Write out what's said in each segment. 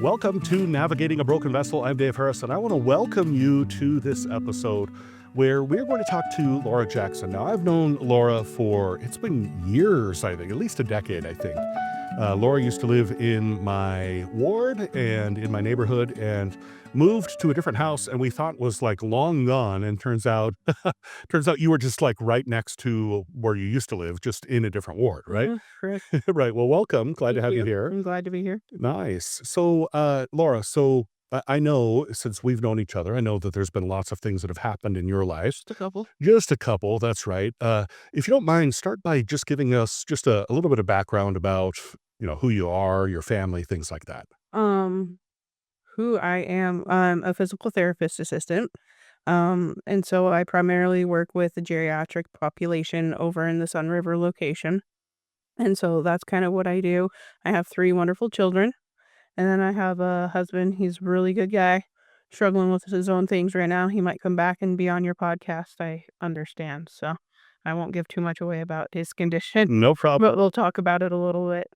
Welcome to Navigating a Broken Vessel. I'm Dave Harris, and I want to welcome you to this episode where we're going to talk to Lara Jackson. Now, I've known Lara it's been years, I think, at least a decade, I think. Lara used to live in my ward and in my neighborhood and moved to a different house, and we thought was like long gone. And turns out you were just like right next to where you used to live, just in a different ward, right? Correct. Right. Well, welcome. Glad to have you here. I'm glad to be here. Nice. So, Lara, I know since we've known each other, I know that there's been lots of things that have happened in your life. Just a couple. Just a couple, that's right. If you don't mind, start by just giving us just a little bit of background about, who you are, your family, things like that. Who I am, I'm a physical therapist assistant. And so I primarily work with the geriatric population over in the Sun River location. And so that's kind of what I do. I have 3 wonderful children, and then I have a husband. He's a really good guy, struggling with his own things right now. He might come back and be on your podcast. I understand. So I won't give too much away about his condition, No problem. but we'll talk about it a little bit.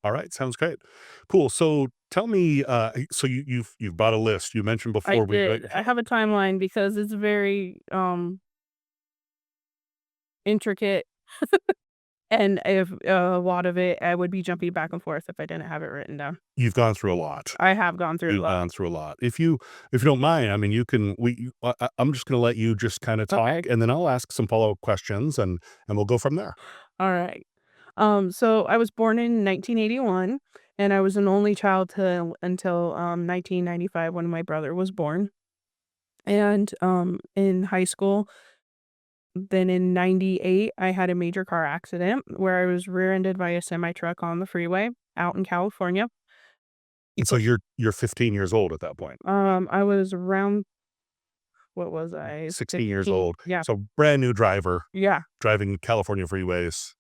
All right, sounds great. Cool. So tell me, so you've brought a list. You mentioned I before did. I have a timeline because it's very intricate, and if a lot of it, I would be jumping back and forth if I didn't have it written down. you've gone through a lot. I have gone through a You've lot. gone through a lot. If you don't mind, I mean, I'm just going to let you just kind of talk, Okay. and then I'll ask some follow-up questions, and we'll go from there. All right. So I was born in 1981, and I was an only child until 1995 when my brother was born. And in high school, then in 98, I had a major car accident where I was rear-ended by a semi truck on the freeway out in California. And so you're 15 years old at that point, I was around, what was I? 16 years 15. old. Yeah. So brand new driver Yeah. driving California freeways,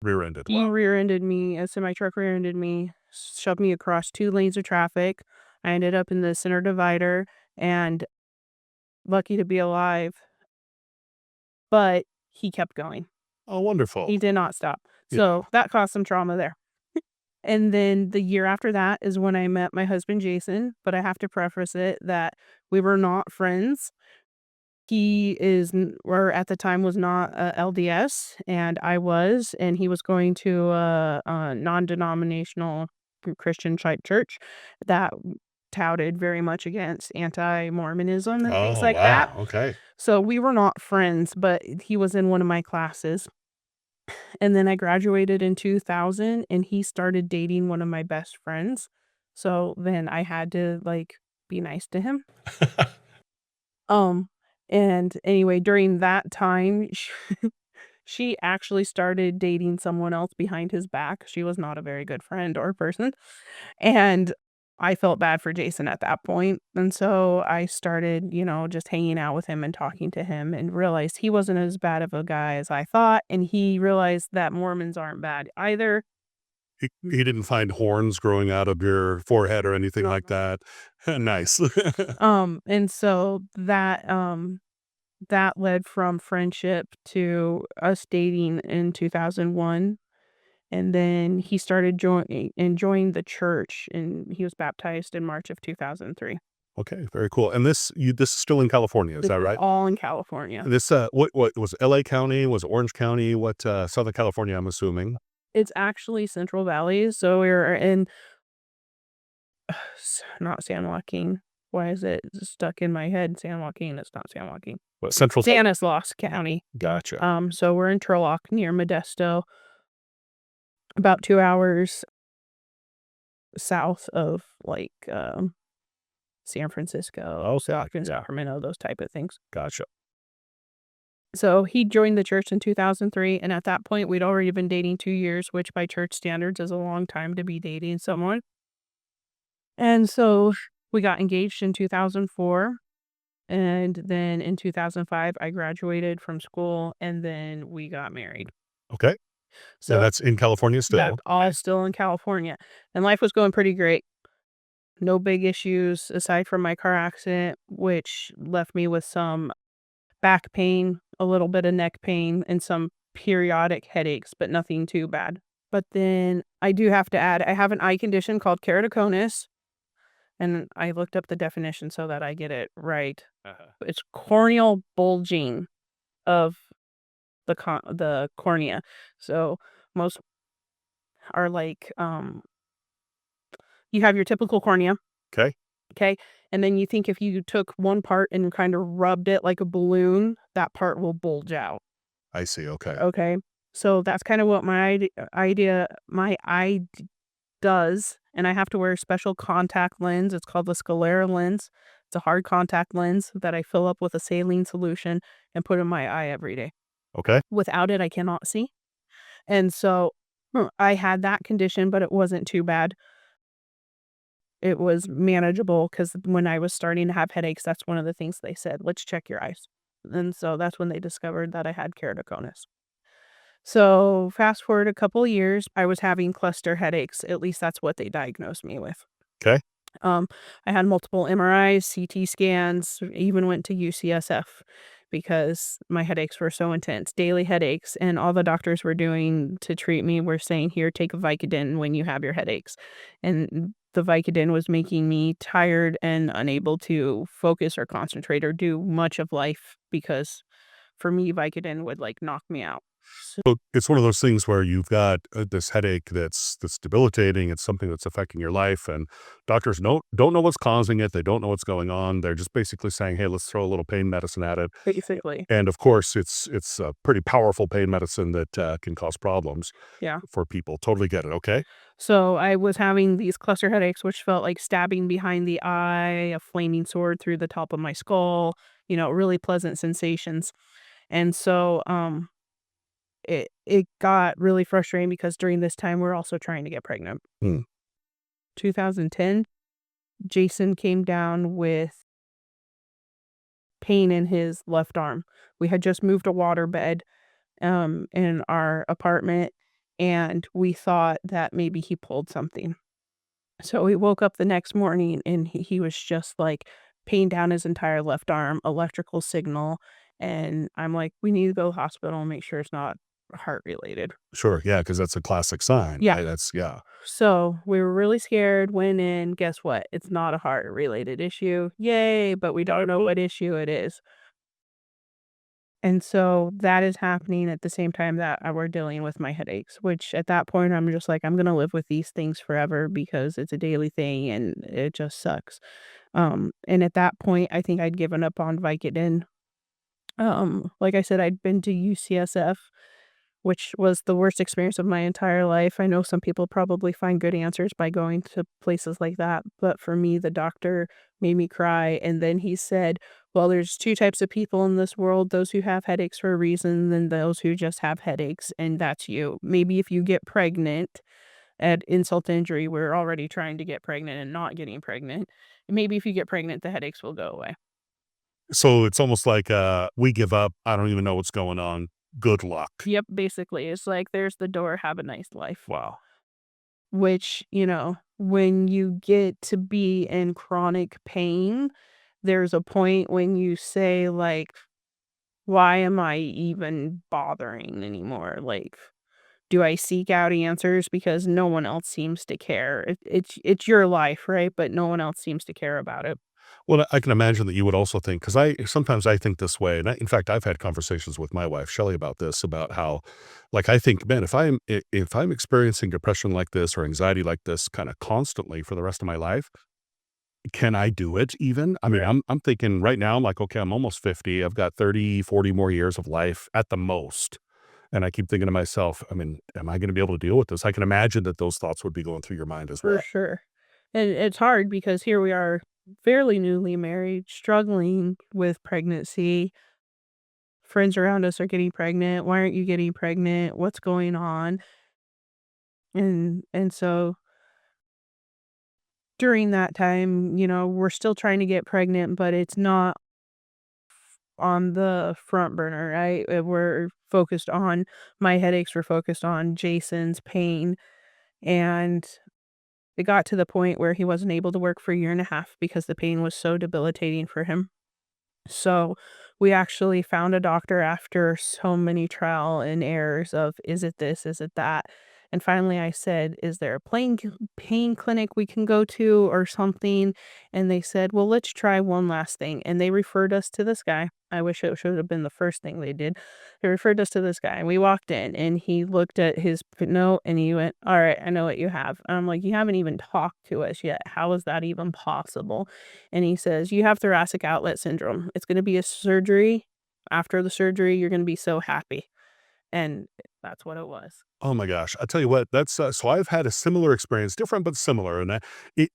rear-ended. He Wow. rear-ended me, a semi truck rear-ended me, shoved me across 2 lanes of traffic. I ended up in the center divider and lucky to be alive, but he kept going. Oh, wonderful. He did not stop. Yeah. So that caused some trauma there. And then the year after that is when I met my husband, Jason, but I have to preface it that we were not friends. He or at the time was not LDS, and I was, and he was going to a non-denominational Christian type church that touted very much against anti-Mormonism and things Oh, like that. wow. Okay. So we were not friends, but he was in one of my classes. And then I graduated in 2000, and he started dating one of my best friends. So then I had to be nice to him. Um, and anyway, during that time, she actually started dating someone else behind his back. She was not a very good friend or person. And I felt bad for Jason at that point. And so I started, just hanging out with him and talking to him and realized he wasn't as bad of a guy as I thought. And he realized that Mormons aren't bad either. He didn't find horns growing out of your forehead or anything No. like that. Nice. And so that led from friendship to us dating in 2001. And then he started enjoying the church, and he was baptized in March of 2003. Okay, very cool. And this is still in California, is This that is right? all in California. This what was LA County? Was it Orange County? What Southern California, I'm assuming. It's actually Central Valley, so we're in not San Joaquin. Why is it stuck in my head? San Joaquin, it's not San Joaquin. What, Central Stanislaus County. Gotcha. So we're in Turlock near Modesto, about 2 hours south of San Francisco, Okay, Stockton, yeah. Sacramento, those type of things. Gotcha. So he joined the church in 2003, and at that point, we'd already been dating 2 years, which by church standards is a long time to be dating someone. And so we got engaged in 2004, and then in 2005, I graduated from school, and then we got married. Okay. So So that's in California still. that's all still in California, and life was going pretty great. No big issues aside from my car accident, which left me with some back pain, a little bit of neck pain, and some periodic headaches, but nothing too bad. But then I do have to add, I have an eye condition called keratoconus, And I looked up the definition so that I get it right. Uh-huh. It's corneal bulging of the cornea. So most are like, you have your typical cornea, Okay. okay? And then you think if you took one part and kind of rubbed it like a balloon, that part will bulge out, I see. Okay. okay? So that's kind of what my eye does, and I have to wear a special contact lens. It's called the sclera lens. It's a hard contact lens that I fill up with a saline solution and put in my eye every day. Okay. Without it, I cannot see. And so I had that condition, but it wasn't too bad. It was manageable because when I was starting to have headaches, that's one of the things they said, let's check your eyes. And so that's when they discovered that I had keratoconus. So fast forward a couple years, I was having cluster headaches. At least that's what they diagnosed me with. Okay. Um, I had multiple MRIs, CT scans, even went to UCSF because my headaches were so intense, daily headaches, and all the doctors were doing to treat me were saying, "Here, take a Vicodin when you have your headaches." And the Vicodin was making me tired and unable to focus or concentrate or do much of life because for me, Vicodin would like knock me out. So it's one of those things where you've got this headache that's debilitating. It's something that's affecting your life, and doctors don't know what's causing it. They don't know what's going on. They're just basically saying, "Hey, let's throw a little pain medicine at it." Basically, And of course, it's a pretty powerful pain medicine that can cause problems yeah. for people. Totally get it. Okay. So I was having these cluster headaches, which felt like stabbing behind the eye, a flaming sword through the top of my skull, really pleasant sensations. And so it got really frustrating because during this time we're also trying to get pregnant. Hmm. 2010, Jason came down with pain in his left arm. We had just moved a waterbed in our apartment and we thought that maybe he pulled something. So we woke up the next morning and he was just like pain down his entire left arm, electrical signal. And I'm like, we need to go to the hospital and make sure it's not heart related. Sure. Yeah, because that's a classic sign. Yeah. That's yeah. So we were really scared, went in. Guess what? It's not a heart related issue. Yay. But we don't know what issue it is. And so that is happening at the same time that we're dealing with my headaches, which at that point I'm just like, I'm going to live with these things forever because it's a daily thing and it just sucks. And at that point, I think I'd given up on Vicodin. Like I said, I'd been to UCSF, which was the worst experience of my entire life. I know some people probably find good answers by going to places like that, but for me, the doctor made me cry. And then he said, well, there's two types of people in this world, those who have headaches for a reason, and those who just have headaches, and that's you. Maybe if you get pregnant, at insult to injury, we're already trying to get pregnant and not getting pregnant. Maybe if you get pregnant, the headaches will go away. So it's almost like we give up. I don't even know what's going on. Good luck. Yep, basically, it's like, there's the door, have a nice life. Wow. Which, when you get to be in chronic pain, there's a point when you say, like, "Why am I even bothering anymore?" Like, do I seek out answers because no one else seems to care? It's your life, right? But no one else seems to care about it. Well, I can imagine that you would also think, because I think this way, and in fact, I've had conversations with my wife Shelley about this, about how, like, I think, man, if I'm experiencing depression like this or anxiety like this, kind of constantly for the rest of my life, can I do it? Even, I mean, I'm thinking right now, I'm like, okay, I'm almost 50. I've got 30, 40 more years of life at the most. And I keep thinking to myself, I mean, am I going to be able to deal with this? I can imagine that those thoughts would be going through your mind as For well. sure. And it's hard because here we are, fairly newly married, struggling with pregnancy. Friends around us are getting pregnant. Why aren't you getting pregnant? What's going on? And so during that time, we're still trying to get pregnant, but it's not on the front burner, right? We're focused on my headaches, we're focused on Jason's pain. And it got to the point where he wasn't able to work for a year and a half because the pain was so debilitating for him. So we actually found a doctor after so many trial and errors of, is it this, is it that? And finally I said, "Is there a pain clinic we can go to or something?" And they said, "Well, let's try one last thing." And they referred us to this guy. I wish it should have been the first thing they did. They referred us to this guy, and we walked in, and he looked at his note, and he went, "All right, I know what you have." And I'm like, "You haven't even talked to us yet. How is that even possible?" And he says, "You have thoracic outlet syndrome. It's gonna be a surgery. After the surgery, you're gonna be so happy." And that's what it was. Oh my gosh. I tell you what, that's so I've had a similar experience, different but similar. And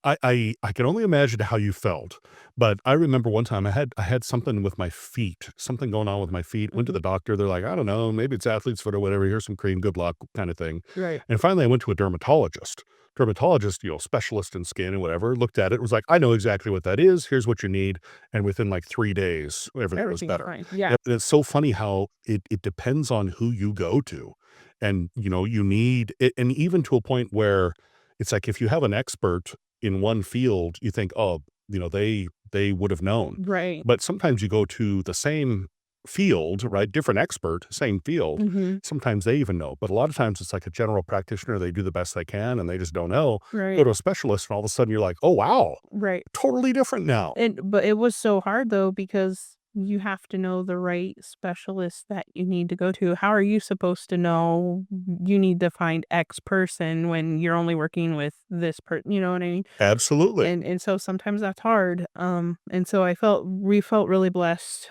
I can only imagine how you felt. But I remember one time I had something with my feet, something going on with my feet. Went to Mhm. the doctor. They're like, I don't know, maybe it's athlete's foot or whatever. Here's some cream, good luck, kind of thing. Right. And finally I went to a dermatologist. Dermatologist, specialist in skin and whatever, looked at it, was like, I know exactly what that is. Here's what you need. And within like 3 days, everything was Everything's better. fine. Yeah. And it's so funny how it depends on who you go to. And, you need it, and even to a point where it's like if you have an expert in one field, you think, "Oh, they would have known." Right. But sometimes you go to the same field, right? Different expert, same field. Mhm. Sometimes they even know, but a lot of times it's like a general practitioner, they do the best they can and they just don't know. Go Right. to a specialist and all of a sudden you're like, "Oh, wow, Right. totally different now." But it was so hard though because you have to know the right specialist that you need to go to. How are you supposed to know you need to find X person when you're only working with this person? You know what I mean? Absolutely. And so sometimes that's hard. And so we felt really blessed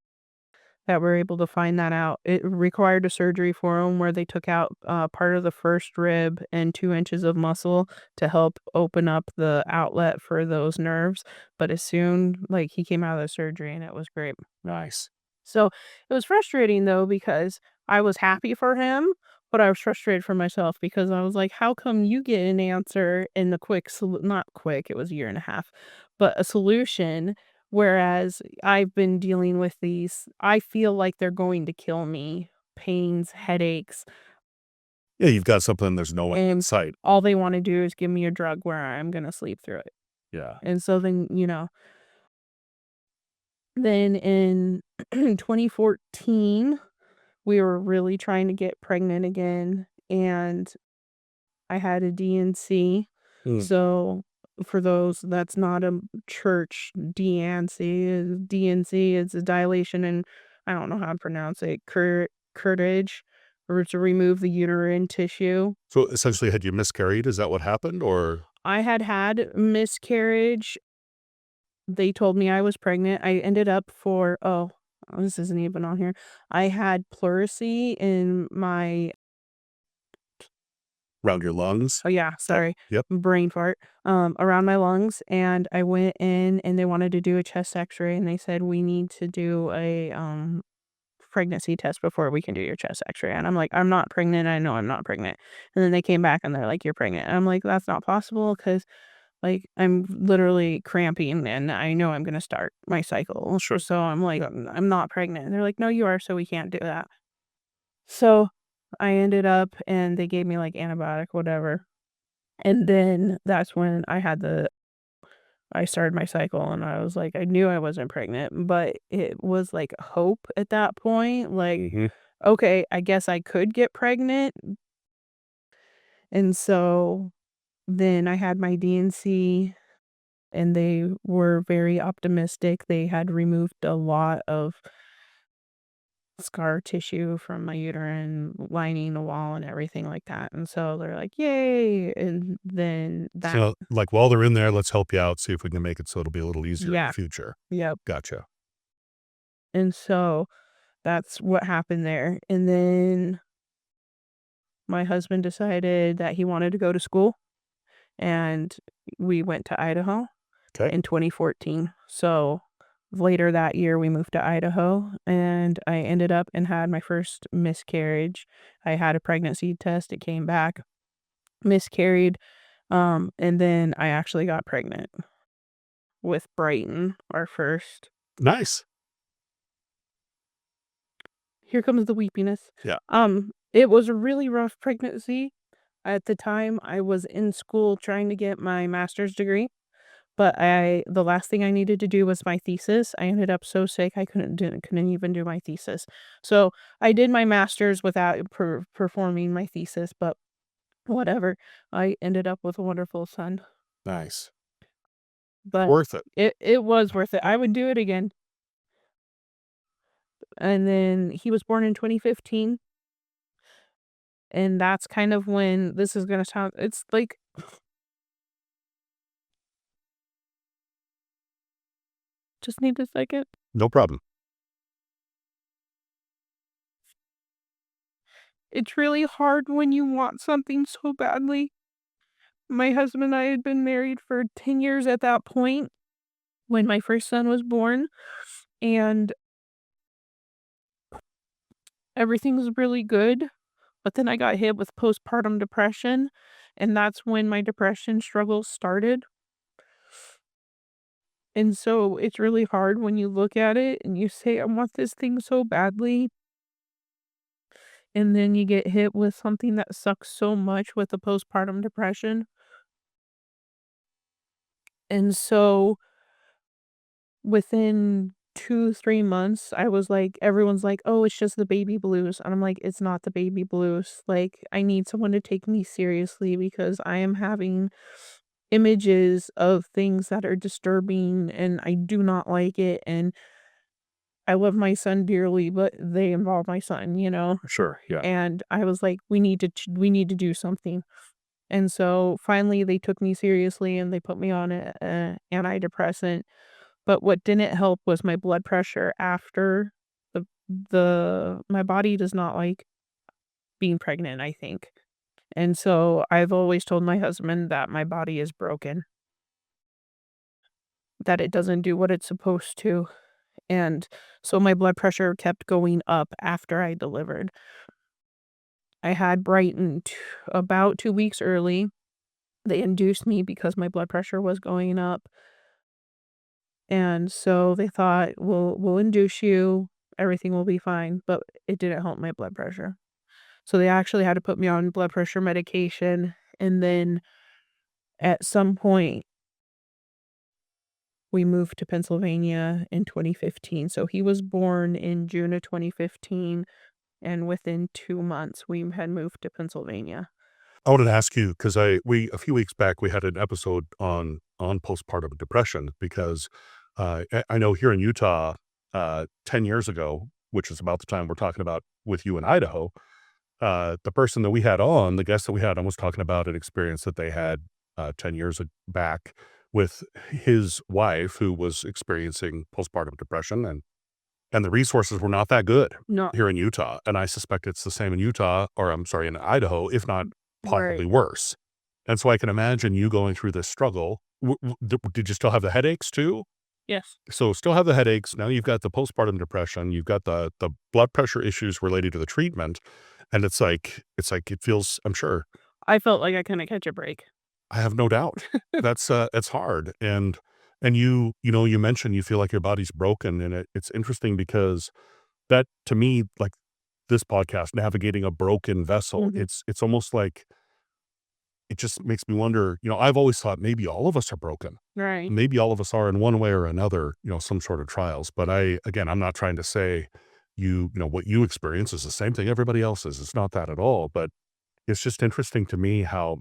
that we're able to find that out. It required a surgery for him where they took out part of the first rib and 2 inches of muscle to help open up the outlet for those nerves. But as soon like he came out of the surgery and it was great. Nice. So it was frustrating though because I was happy for him, but I was frustrated for myself because I was like, how come you get an answer in the not quick, it was a year and a half, but a solution, whereas I've been dealing with these, I feel like they're going to kill me, pains, headaches, Yeah, you've got something, there's no end in and sight. all they want to do is give me a drug where I'm going to sleep through it. Yeah. And so then, then in 2014, we were really trying to get pregnant again, and I had a DNC. Mm. So, for those that's not a church, DNC is a dilation, and I don't know how to pronounce it, curtage, or to remove the uterine tissue. So, essentially, had you miscarried? Is that what happened, or I had miscarriage. They told me I was pregnant. I ended up this isn't even on here. I had pleurisy in my around your lungs? oh, yeah, That sorry, Yep. brain fart, around my lungs, and I went in, and they wanted to do a chest X-ray, and they said, "We need to do a, pregnancy test before we can do your chest X-ray," and I'm like, "I'm not pregnant, I know I'm not pregnant," and then they came back, and they're like, "You're pregnant," and I'm like, "That's not possible because like, I'm literally cramping, and I know I'm gonna start my cycle, Sure. so I'm like, Yeah. I'm not pregnant," and they're like, "No, you are, so we can't do that." So, I ended up and they gave me, like, antibiotic, whatever. And then that's when I started my cycle and I was like, I knew I wasn't pregnant, but it was like hope at that point. Like, Mhm. okay, I guess I could get pregnant. And so then I had my DNC and they were very optimistic. They had removed a lot of scar tissue from my uterine lining the wall and everything like that. And so they're like, yay. And then that, So, like, while they're in there, let's help you out, see if we can make it so it'll be a little easier in yeah, the future. yep. Gotcha. And so that's what happened there, and then my husband decided that he wanted to go to school, and we went to Idaho Okay. in 2014. So, later that year, we moved to Idaho, and I ended up and had my first miscarriage. I had a pregnancy test, it came back, miscarried, and then I actually got pregnant with Brighton, our first. Nice. Here comes the weepiness. Yeah. It was a really rough pregnancy. At the time, I was in school trying to get my master's degree, but the last thing I needed to do was my thesis. I ended up so sick I couldn't even do my thesis. So, I did my master's without performing my thesis, but whatever. I ended up with a wonderful son, Nice. but Worth it. it was worth it. I would do it again. And then he was born in 2015, and that's kind of when this is gonna sound it's like just need a second. No problem. It's really hard when you want something so badly. My husband and I had been married for 10 years at that point when my first son was born, and everything was really good. But then I got hit with postpartum depression, and that's when my depression struggles started. And so it's really hard when you look at it and you say, I want this thing so badly. And then you get hit with something that sucks so much with the postpartum depression. And so within 2, 3 months, I was like, everyone's like, oh, it's just the baby blues. And I'm like, it's not the baby blues. Like, I need someone to take me seriously because I am having images of things that are disturbing and I do not like it. And I love my son dearly, but they involve my son, you know? Sure. Yeah. And I was like, we need to do something. And so finally they took me seriously and they put me on a antidepressant. But what didn't help was my blood pressure after my body does not like being pregnant, I think. And so I've always told my husband that my body is broken, that it doesn't do what it's supposed to. And so my blood pressure kept going up after I delivered. I had Brighton about 2 weeks early. They induced me because my blood pressure was going up. And so they thought, we'll induce you, everything will be fine. But it didn't help my blood pressure. So they actually had to put me on blood pressure medication. And then at some point, we moved to Pennsylvania in 2015. So he was born in June of 2015. And within 2 months, we had moved to Pennsylvania. I wanted to ask you because a few weeks back we had an episode on postpartum depression because I know here in Utah, 10 years ago, which is about the time we're talking about with you in Idaho, the person that we had on, the guest that we had on, was talking about an experience that they had 10 years back with his wife who was experiencing postpartum depression, and the resources were not that good No, here in Utah, and I suspect it's the same in Utah, or I'm sorry, in Idaho, if not right. possibly worse. And so I can imagine you going through this struggle. Did you still have the headaches too? Yes. So still have the headaches. Now you've got the postpartum depression. You've got the blood pressure issues related to the treatment, and it's like it feels. I'm sure. I felt like I couldn't catch a break. I have no doubt. That's it's hard, and you mentioned you feel like your body's broken, and it's interesting because that to me, like this podcast, navigating a broken vessel, Mhm. it's almost like it just makes me wonder. I've always thought maybe all of us are broken. Right. Maybe all of us are in one way or another, some sort of trials. But again, I'm not trying to say what you experience is the same thing everybody else is. It's not that at all. But it's just interesting to me how,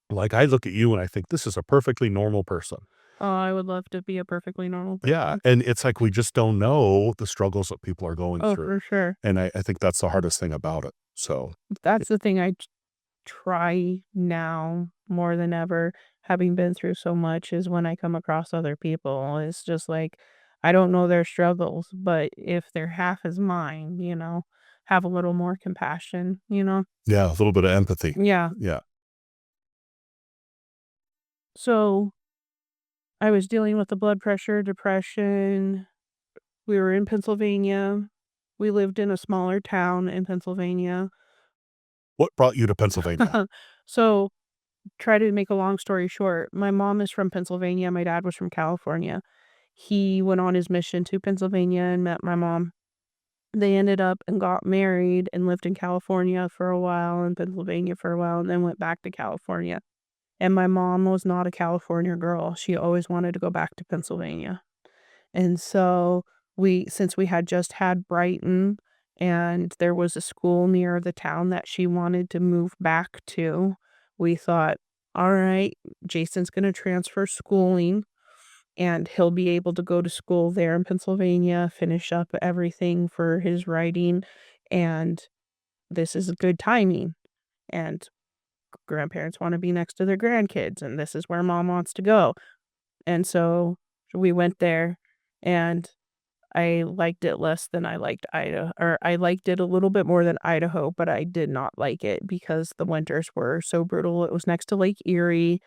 like, I look at you and I think this is a perfectly normal person. Oh, I would love to be a perfectly normal Yeah. person. And it's like we just don't know the struggles that people are going Oh, through. for sure. And I think that's the hardest thing about it. So, That's the thing try now more than ever, having been through so much, is when I come across other people. It's just like, I don't know their struggles, but if they're half as mine, have a little more compassion. yeah, a little bit of empathy. Yeah. Yeah. So I was dealing with the blood pressure, depression. We were in Pennsylvania. We lived in a smaller town in Pennsylvania. What brought you to Pennsylvania? So try to make a long story short, my mom is from Pennsylvania, my dad was from California. He went on his mission to Pennsylvania and met my mom. They ended up and got married and lived in California for a while and Pennsylvania for a while and then went back to California. And my mom was not a California girl. She always wanted to go back to Pennsylvania. And so since we had just had Brighton and there was a school near the town that she wanted to move back to, we thought, all right, Jason's going to transfer schooling and he'll be able to go to school there in Pennsylvania, finish up everything for his writing. And this is good timing. And grandparents want to be next to their grandkids. And this is where mom wants to go. And so we went there and I liked it less than I liked Idaho, or I liked it a little bit more than Idaho, but I did not like it because the winters were so brutal. It was next to Lake Erie,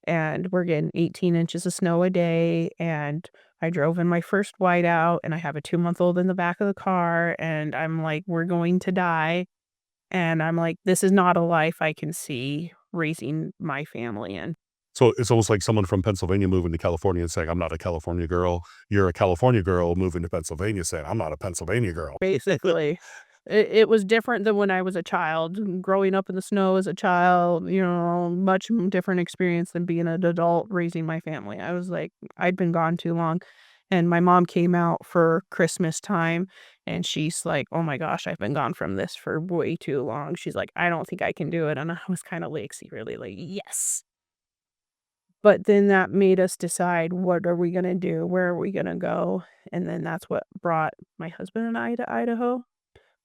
and we're getting 18 inches of snow a day, and I drove in my first whiteout, and I have a 2-month-old in the back of the car, and I'm like, "We're going to die," and I'm like, "This is not a life I can see raising my family in." So it's almost like someone from Pennsylvania moving to California and saying, "I'm not a California girl." You're a California girl moving to Pennsylvania saying, "I'm not a Pennsylvania girl." Basically. It was different than when I was a child. Growing up in the snow as a child, much different experience than being an adult raising my family. I was like, I'd been gone too long. And my mom came out for Christmas time and she's like, "Oh my gosh, I've been gone from this for way too long." She's like, "I don't think I can do it." And I was kind of like secretly like, yes. But then that made us decide, what are we going to do? Where are we going to go? And then that's what brought my husband and I to Idaho.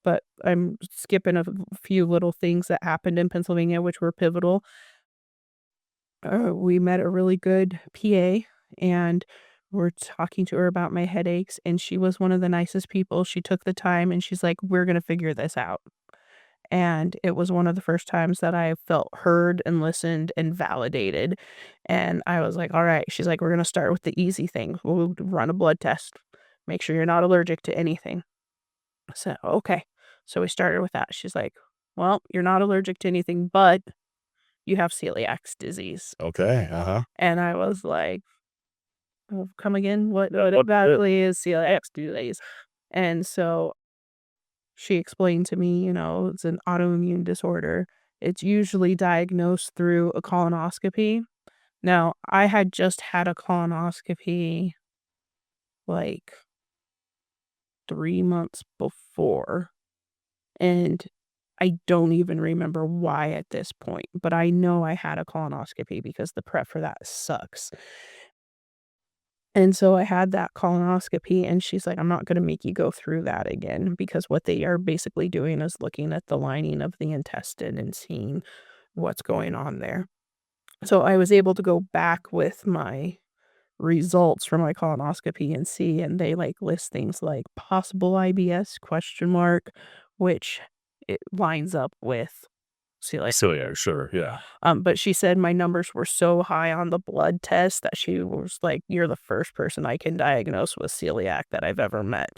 But I'm skipping a few little things that happened in Pennsylvania, which were pivotal. We met a really good PA, and we're talking to her about my headaches, and she was one of the nicest people. She took the time, and she's like, "We're gonna figure this out." And it was one of the first times that I felt heard and listened and validated, and I was like, "Alright." She's like, "We're gonna start with the easy thing. We'll run a blood test. Make sure you're not allergic to anything." I said, "Okay." So we started with that. She's like, "Well, you're not allergic to anything, but you have celiac disease." Okay, uh-huh. And I was like, "Oh, come again? What exactly is celiac disease?" And so she explained to me, it's an autoimmune disorder. It's usually diagnosed through a colonoscopy. Now, I had just had a colonoscopy like 3 months before. And I don't even remember why at this point, but I know I had a colonoscopy because the prep for that sucks. And so I had that colonoscopy, and she's like, "I'm not gonna make you go through that again," because what they are basically doing is looking at the lining of the intestine and seeing what's going on there. So I was able to go back with my results from my colonoscopy and see, and they, like, list things like possible IBS question mark, which it lines up with celiac. Celiac, sure, yeah. But she said my numbers were so high on the blood test that she was like, "You're the first person I can diagnose with celiac that I've ever met."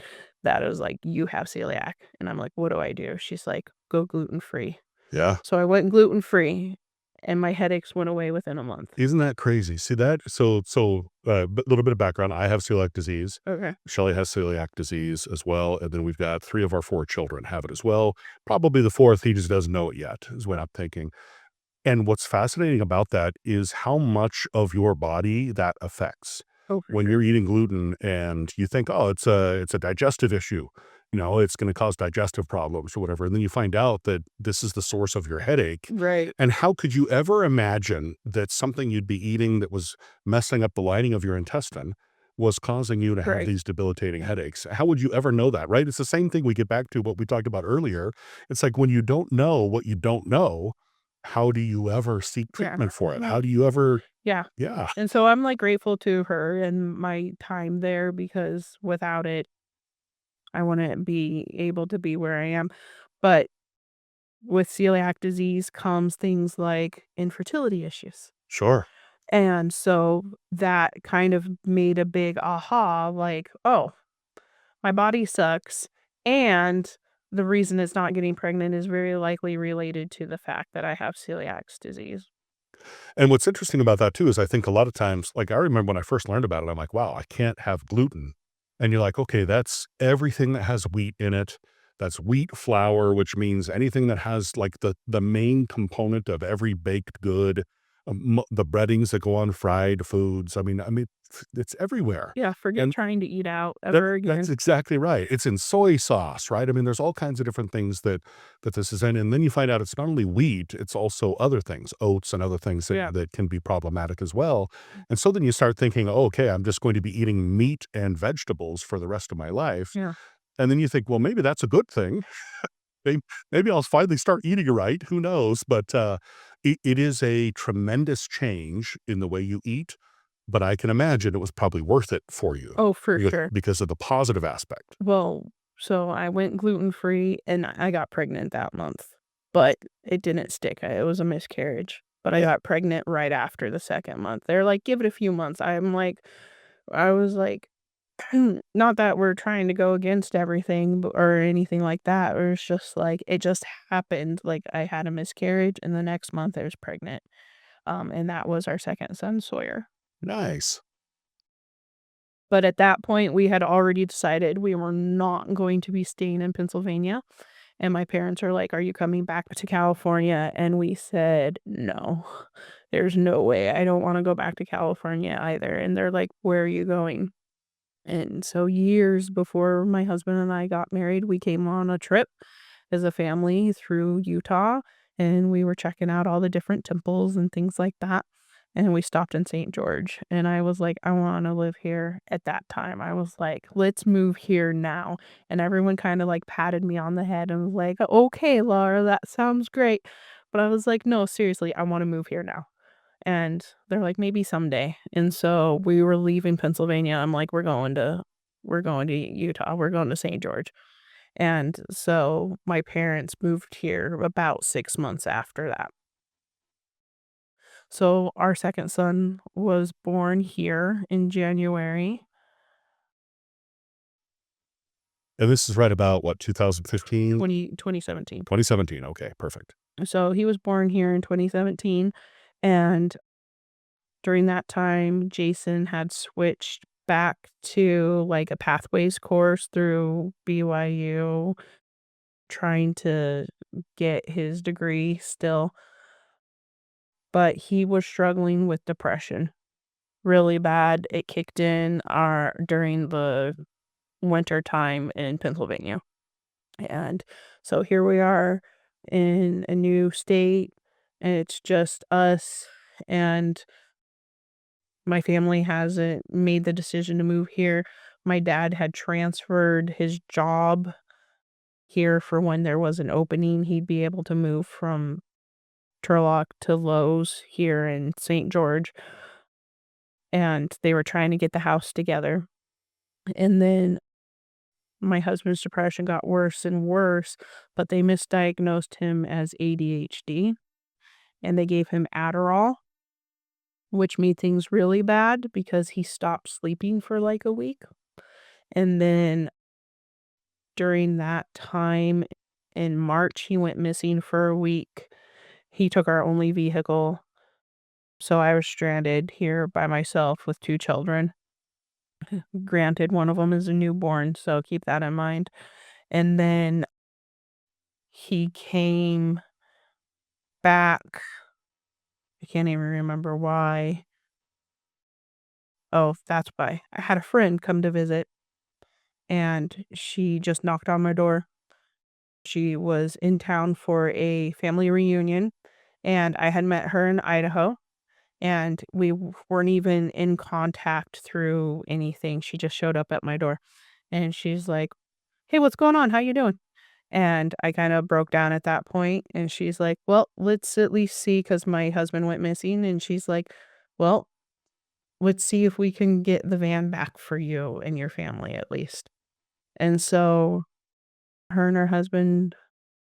That is like, "You have celiac." And I'm like, "What do I do?" She's like, "Go gluten-free." Yeah. So I went gluten-free, and my headaches went away within a month. Isn't that crazy? See that? Little bit of background. I have celiac disease. Okay. Shelly has celiac disease as well, and then we've got 3 of our 4 children have it as well. Probably the 4th, he just doesn't know it yet, is what I'm thinking. And what's fascinating about that is how much of your body that affects. Oh, for When sure. you're eating gluten and you think, "Oh, it's a digestive issue, it's gonna cause digestive problems or whatever," and then you find out that this is the source of your headache. Right. And how could you ever imagine that something you'd be eating that was messing up the lining of your intestine was causing you to have Right. these debilitating headaches? How would you ever know that, right? It's the same thing we get back to what we talked about earlier. It's like when you don't know what you don't know, how do you ever seek Yeah. treatment for it? Well, How do you ever yeah. Yeah, And so I'm, like, grateful to her and my time there because without it, I wouldn't be able to be where I am. But with celiac disease comes things like infertility issues. sure. And so that kind of made a big aha, like, "Oh, my body sucks." And the reason it's not getting pregnant is very likely related to the fact that I have celiac disease. And what's interesting about that too is I think a lot of times, like I remember when I first learned about it, I'm like, wow, I can't have gluten. And you're like, okay, that's everything that has wheat in it. That's wheat flour, which means anything that has like the main component of every baked good. The breadings that go on fried foods. I mean, it's everywhere. Yeah, forget And trying to eat out that ever that's again. exactly right. It's in soy sauce, right? I mean, there's all kinds of different things that this is in, and then you find out it's not only wheat, it's also other things, oats and other things Yeah, that can be problematic as well. And so then you start thinking, "Oh, okay, I'm just going to be eating meat and vegetables for the rest of my life." yeah. And then you think, "Well, maybe that's a good thing. May maybe I'll finally start eating right, who knows?" But, it is a tremendous change in the way you eat, but I can imagine it was probably worth it for you Oh, for sure. because of the positive aspect. Well, so I went gluten-free and I got pregnant that month, but it didn't stick. It was a miscarriage, but I got pregnant right after the 2nd month. They're like, "Give it a few months." I was like, not that we're trying to go against everything or anything like that. It was just like it just happened. Like I had a miscarriage, and the next month I was pregnant. And that was our 2nd son, Sawyer. Nice. But at that point, we had already decided we were not going to be staying in Pennsylvania. And my parents are like, "Are you coming back to California?" And we said, "No, there's no way. I don't want to go back to California either." And they're like, "Where are you going?" And so years before my husband and I got married, we came on a trip as a family through Utah, and we were checking out all the different temples and things like that. And we stopped in St. George, and I was like, "I wanna live here." At that time, I was like, "Let's move here now." And everyone kinda, like, patted me on the head and was like, "Okay, Laura, that sounds great." But I was like, "No, seriously, I wanna move here now." And they're like, "Maybe someday." And so we were leaving Pennsylvania. I'm like, we're going to Utah. We're going to St. George." And so my parents moved here about 6 months after that. So our 2nd son was born here in January And this is right about what, 2015? 2017. 2017, okay, perfect. So he was born here in 2017, and during that time, Jason had switched back to, like, a pathways course through BYU, trying to get his degree still, but he was struggling with depression really bad. It kicked in our during the winter time in Pennsylvania, and so here we are in a new state, and it's just us, and my family hasn't made the decision to move here. My dad had transferred his job here for when there was an opening, he'd be able to move from Turlock to Lowe's here in St. George, and they were trying to get the house together. And then my husband's depression got worse and worse, but they misdiagnosed him as ADHD, and they gave him Adderall, which made things really bad because he stopped sleeping for, like, a week. And then during that time in March, he went missing for a week. He took our only vehicle, so I was stranded here by myself with 2 children. Granted, one of them is a newborn, so keep that in mind. And then he came back. I can't even remember why. Oh, that's why. I had a friend come to visit, and she just knocked on my door. She was in town for a family reunion, and I had met her in Idaho, and we weren't even in contact through anything. She just showed up at my door, and she's like, "Hey, what's going on? How you doing?" And I kinda broke down at that point, and she's like, "Well, let's at least see," because my husband went missing, and she's like, "Well, let's see if we can get the van back for you and your family at least." And so her and her husband,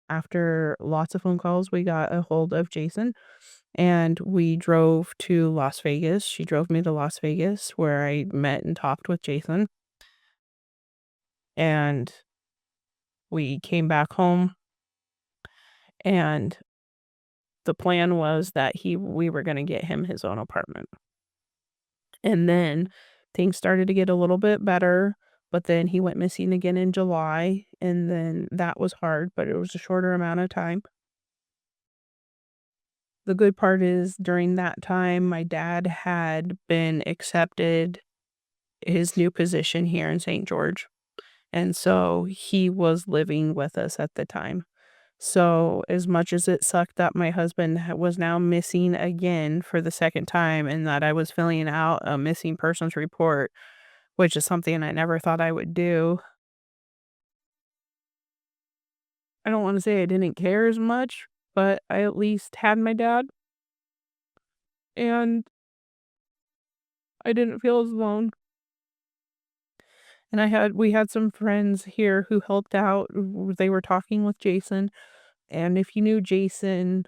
after lots of phone calls, we got a hold of Jason, and we drove to Las Vegas. She drove me to Las Vegas where I met and talked with Jason, and we came back home, and the plan was that he we were gonna get him his own apartment. And then things started to get a little bit better, but then he went missing again in July, and then that was hard, but it was a shorter amount of time. The good part is during that time, my dad had been accepted his new position here in St. George, and so he was living with us at the time. So, as much as it sucked that my husband was now missing again for the second time and that I was filling out a missing persons report, which is something I never thought I would do, I don't wanna say I didn't care as much, but I at least had my dad, and I didn't feel as alone. And we had some friends here who helped out. They were talking with Jason, and if you knew Jason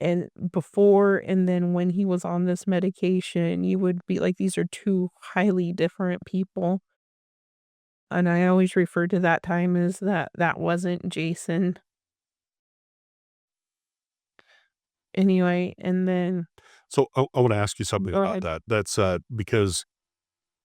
and before and then when he was on this medication, you would be like, these are 2 highly different people, and I always refer to that time as that wasn't Jason. Anyway, and then So I want to ask you something go about ahead. that. That's because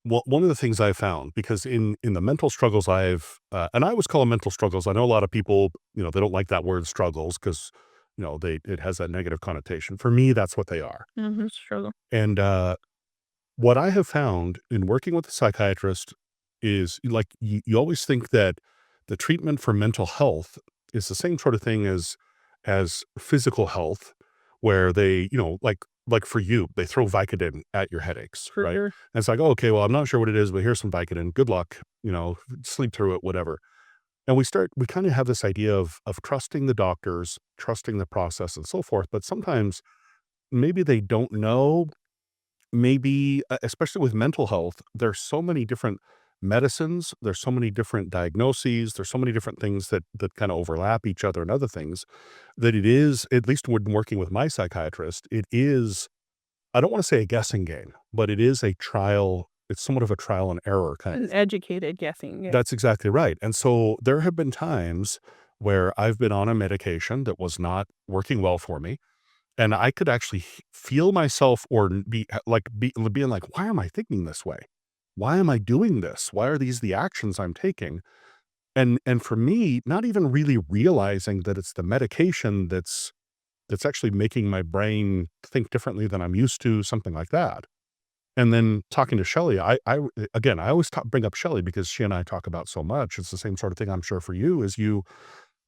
one of the things I found, because in the mental struggles and I always call them mental struggles. I know a lot of people, they don't like that word struggles because, it has that negative connotation. For me, that's what they are. Mhm, struggle. And what I have found in working with a psychiatrist is like you always think that the treatment for mental health is the same sort of thing as physical health, where they, like for you, they throw Vicodin at your headaches, For right? sure. And it's like, oh, okay, well, I'm not sure what it is, but here's some Vicodin. Good luck, sleep through it, whatever. And we kind of have this idea of trusting the doctors, trusting the process, and so forth. But sometimes maybe they don't know. Maybe, especially with mental health, there's so many different medicines, there's so many different diagnoses, there's so many different things that kinda overlap each other and other things, that it is, at least when working with my psychiatrist, it is, I don't wanna say a guessing game, but it is a trial, it's somewhat of a trial and error kind An of. educated guessing, yeah. That's exactly right, and so there have been times where I've been on a medication that was not working well for me, and I could actually feel myself or being like, "Why am I thinking this way? Why am I doing this? Why are these the actions I'm taking?" And for me, not even really realizing that it's the medication that's actually making my brain think differently than I'm used to, something like that. And then talking to Shelly, again, I always bring up Shelly because she and I talk about so much. It's the same sort of thing I'm sure for you, is you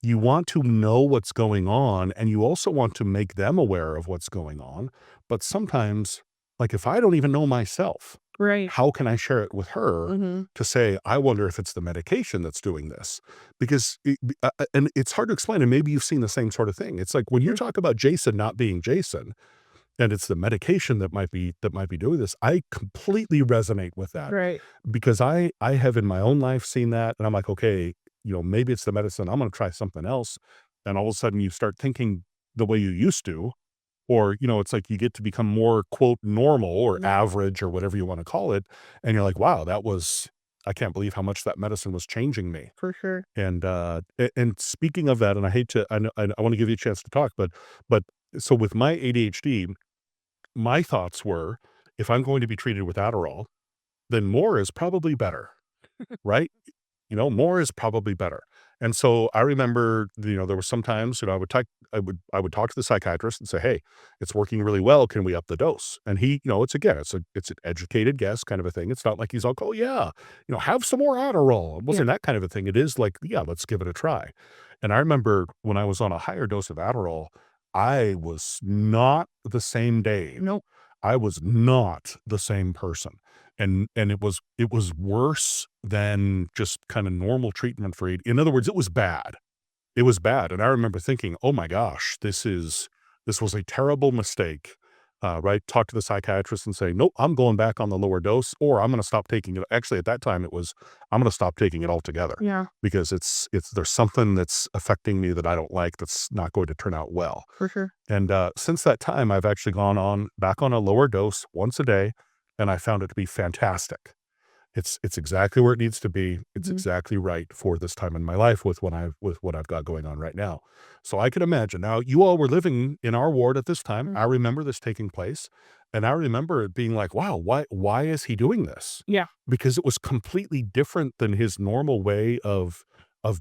want to know what's going on, and you also want to make them aware of what's going on. But sometimes, like if I don't even know myself, Right. how can I share it with her Mhm. to say, I wonder if it's the medication that's doing this? Because, and it's hard to explain. And maybe you've seen the same sort of thing. It's like when you Mm, talk about Jason not being Jason, and it's the medication that might be doing this. I completely resonate with that right. because I have in my own life seen that, and I'm like, okay, maybe it's the medicine. I'm going to try something else, and all of a sudden you start thinking the way you used to, or it's like you get to become more quote normal or Mm, average or whatever you want to call it, and you're like, wow, that was. I can't believe how much that medicine was changing me. for sure. And speaking of that, and I hate to, I want to give you a chance to talk, but so with my ADHD, my thoughts were, if I'm going to be treated with Adderall, then more is probably better, right? More is probably better. And so I remember, there were sometimes, I would talk to the psychiatrist and say, "Hey, it's working really well. Can we up the dose?" And he, it's an educated guess kind of a thing. It's not like he's like, "Oh yeah, have some more Adderall." It Yeah. wasn't that kind of a thing. It is like, "Yeah, let's give it a try." And I remember when I was on a higher dose of Adderall, I was not the same Dave. Nope. I was not the same person. And it was worse than just kinda normal treatment for in other words, it was bad. It was bad, and I remember thinking, "Oh my gosh, this was a terrible mistake." Right? Talk to the psychiatrist and say, "Nope, I'm going back on the lower dose, or I'm gonna stop taking it." Actually, at that time, it was, "I'm gonna stop taking it altogether Yeah, because it's there's something that's affecting me that I don't like that's not going to turn out well." for sure. And, since that time, I've actually gone on back on a lower dose once a day, and I found it to be fantastic. It's exactly where it needs to be. It's Mhm. exactly right for this time in my life with what I've got going on right now. So I can imagine. Now, you all were living in our ward at this time. Mm. I remember this taking place, and I remember it being like, "Wow, why is he doing this?" Yeah, Because it was completely different than his normal way of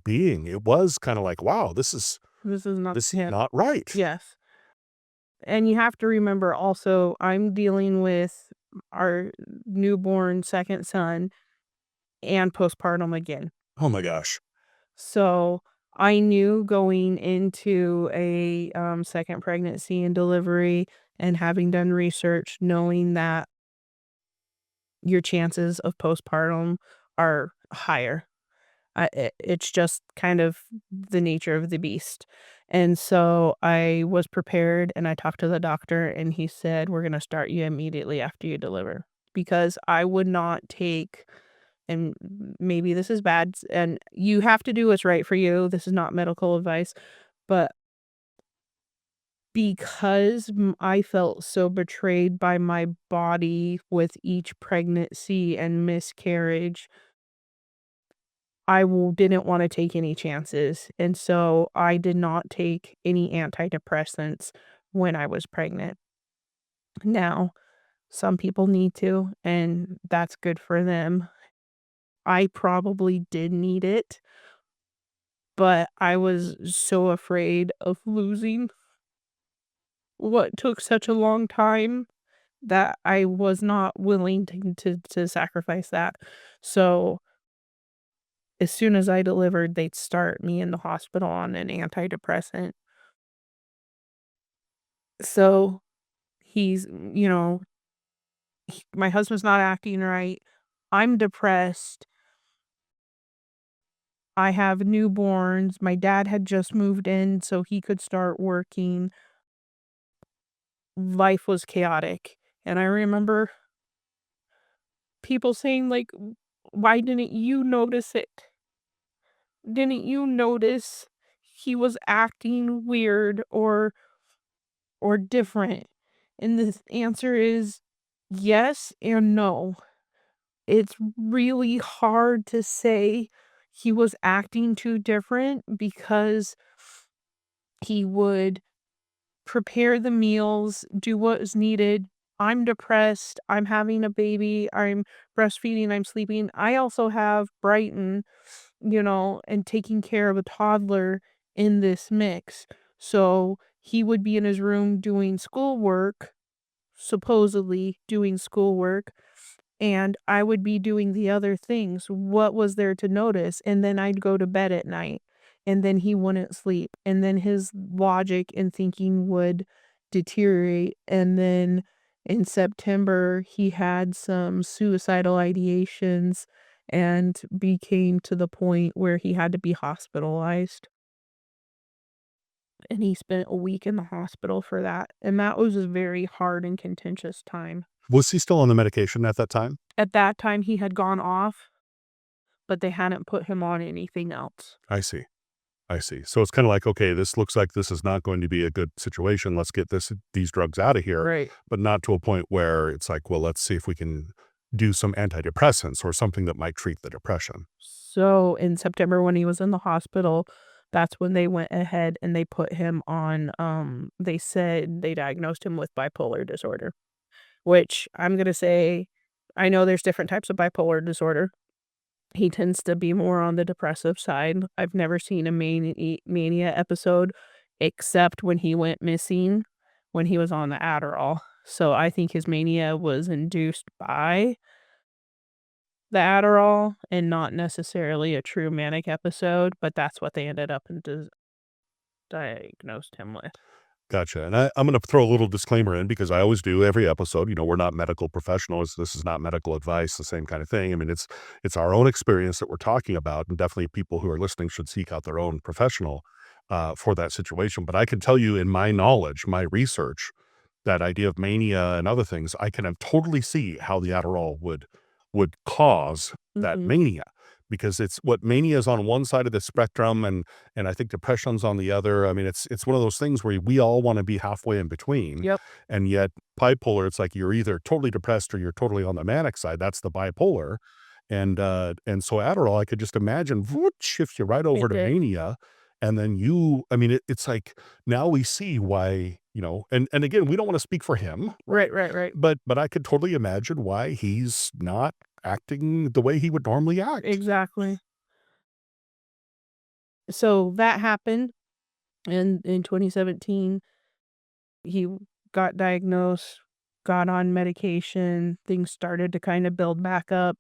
being. It was kinda like, "Wow, this is this is not this is yeah, not right." yes. And you have to remember also, I'm dealing with our newborn second son and postpartum again. Oh my gosh. So I knew going into a second pregnancy and delivery and having done research, knowing that your chances of postpartum are higher. It's just kind of the nature of the beast. And so I was prepared and I talked to the doctor and he said, we're going to start you immediately after you deliver because I would not take, and maybe this is bad and you have to do what's right for you. This is not medical advice, but because I felt so betrayed by my body with each pregnancy and miscarriage, didn't wanna take any chances, and so I did not take any antidepressants when I was pregnant. Now, some people need to, and that's good for them. I probably did need it, but I was so afraid of losing what took such a long time that I was not willing to sacrifice that. So, as soon as I delivered, they'd start me in the hospital on an antidepressant. So, he's you know, my husband's not acting right. I'm depressed. I have newborns. My dad had just moved in so he could start working. Life was chaotic. And I remember people saying, like, why didn't you notice it? Didn't you notice he was acting weird or different? And the answer is yes and no. It's really hard to say he was acting too different because he would prepare the meals, do what is needed. I'm depressed. I'm having a baby. I'm breastfeeding. I'm sleeping. I also have Brighton, and taking care of a toddler in this mix. So he would be in his room doing schoolwork, supposedly doing schoolwork, and I would be doing the other things. What was there to notice? And then I'd go to bed at night, and then he wouldn't sleep, and then his logic and thinking would deteriorate, and then in September, he had some suicidal ideations and became to the point where he had to be hospitalized, and he spent a week in the hospital for that, and that was a very hard and contentious time. Was he still on the medication at that time? At that time, he had gone off, but they hadn't put him on anything else. I see. I see. So it's kind of like, okay, this looks like this is not going to be a good situation. Let's get these drugs out of here, Right. but not to a point where it's like, well, let's see if we can do some antidepressants or something that might treat the depression. So in September when he was in the hospital, that's when they went ahead and they put him on, they said they diagnosed him with bipolar disorder, which I'm gonna say, I know there's different types of bipolar disorder. He tends to be more on the depressive side. I've never seen a mania episode except when he went missing when he was on the Adderall. So I think his mania was induced by the Adderall and not necessarily a true manic episode, but that's what they ended up and diagnosed him with. Gotcha. And I'm going to throw a little disclaimer in because I always do every episode. We're not medical professionals. This is not medical advice, the same kind of thing. I mean, it's our own experience that we're talking about. And definitely people who are listening should seek out their own professional for that situation. But I can tell you in my knowledge, my research, that idea of mania and other things, I can totally see how the Adderall would cause that Mhm. mania because it's what mania is on one side of the spectrum and I think depression's on the other. I mean, it's one of those things where we all want to be halfway in between. Yep. And yet bipolar, it's like you're either totally depressed or you're totally on the manic side. That's the bipolar. And so Adderall, I could just imagine whoop, shift you right over It to did. mania. And then I mean, it's like now we see why, and again, we don't want to speak for him, Right, right, right. but I could totally imagine why he's not acting the way he would normally act. Exactly. So that happened in 2017. He got diagnosed, got on medication, things started to kind of build back up.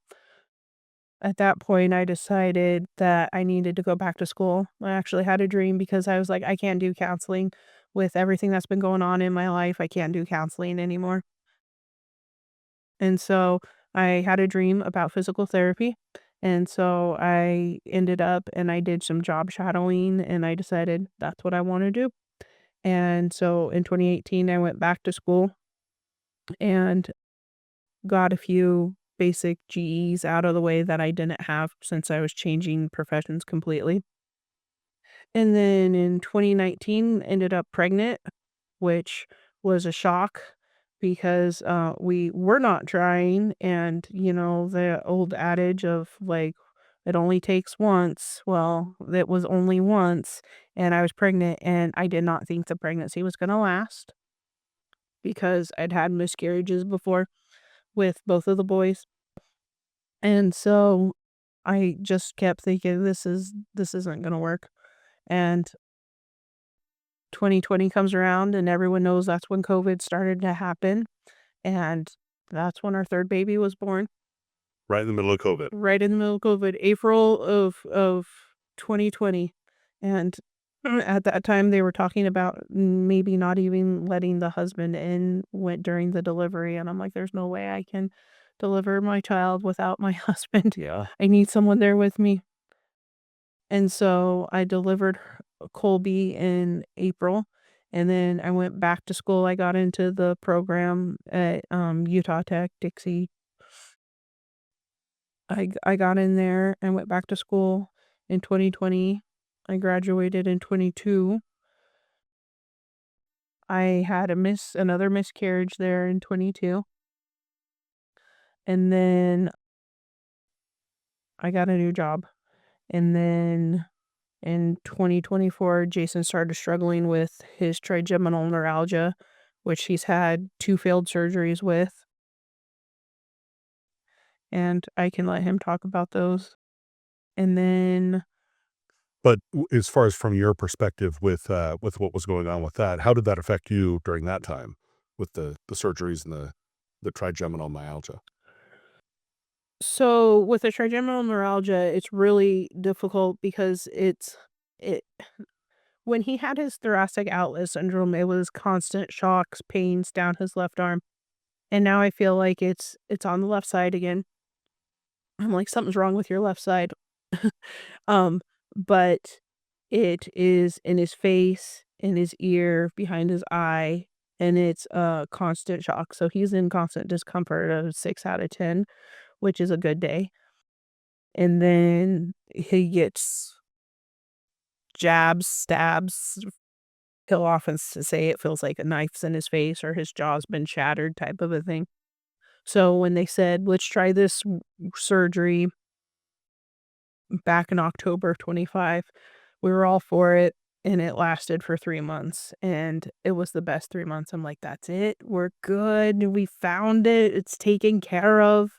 At that point, I decided that I needed to go back to school. I actually had a dream because I was like, I can't do counseling with everything that's been going on in my life. I can't do counseling anymore. And so I had a dream about physical therapy. And so I ended up and I did some job shadowing and I decided that's what I want to do. And so in 2018, I went back to school and got a few basic GEs out of the way that I didn't have since I was changing professions completely. And then in 2019, ended up pregnant, which was a shock because we were not trying. And, the old adage of like, it only takes once. Well, it was only once. And I was pregnant, and I did not think the pregnancy was going to last because I'd had miscarriages before with both of the boys. And so I just kept thinking this isn't going to work. And 2020 comes around and everyone knows that's when COVID started to happen, and that's when our 3rd baby was born, Right in the middle of COVID. right in the middle of COVID, April of 2020, and at that time, they were talking about maybe not even letting the husband in went during the delivery, and I'm like, "There's no way I can deliver my child without my husband. Yeah. I need someone there with me." And so I delivered Colby in April, and then I went back to school. I got into the program at, Utah Tech, Dixie. I got in there and went back to school in 2020. I graduated in 22. I had another miscarriage there in 22, and then I got a new job, and then in 2024, Jason started struggling with his trigeminal neuralgia, which he's had 2 failed surgeries with, and I can let him talk about those. And then But as far as from your perspective with what was going on with that, how did that affect you during that time with the surgeries and the trigeminal myalgia? so with the trigeminal neuralgia, it's really difficult because it when he had his thoracic outlet syndrome, it was constant shocks, pains down his left arm, and now I feel like it's on the left side again. I'm like, "Something's wrong with your left side." Um, but it is in his face, in his ear, behind his eye, and it's a constant shock. So he's in constant discomfort of 6 out of 10, which is a good day. And then he gets jabs, stabs. He'll often say it feels like a knife's in his face or his jaw's been shattered type of a thing. So when they said, let's try this surgery back in October of 25, we were all for it, and it lasted for 3 months, and it was the best 3 months. I'm like, "That's it. We're good. We found it. It's taken care of."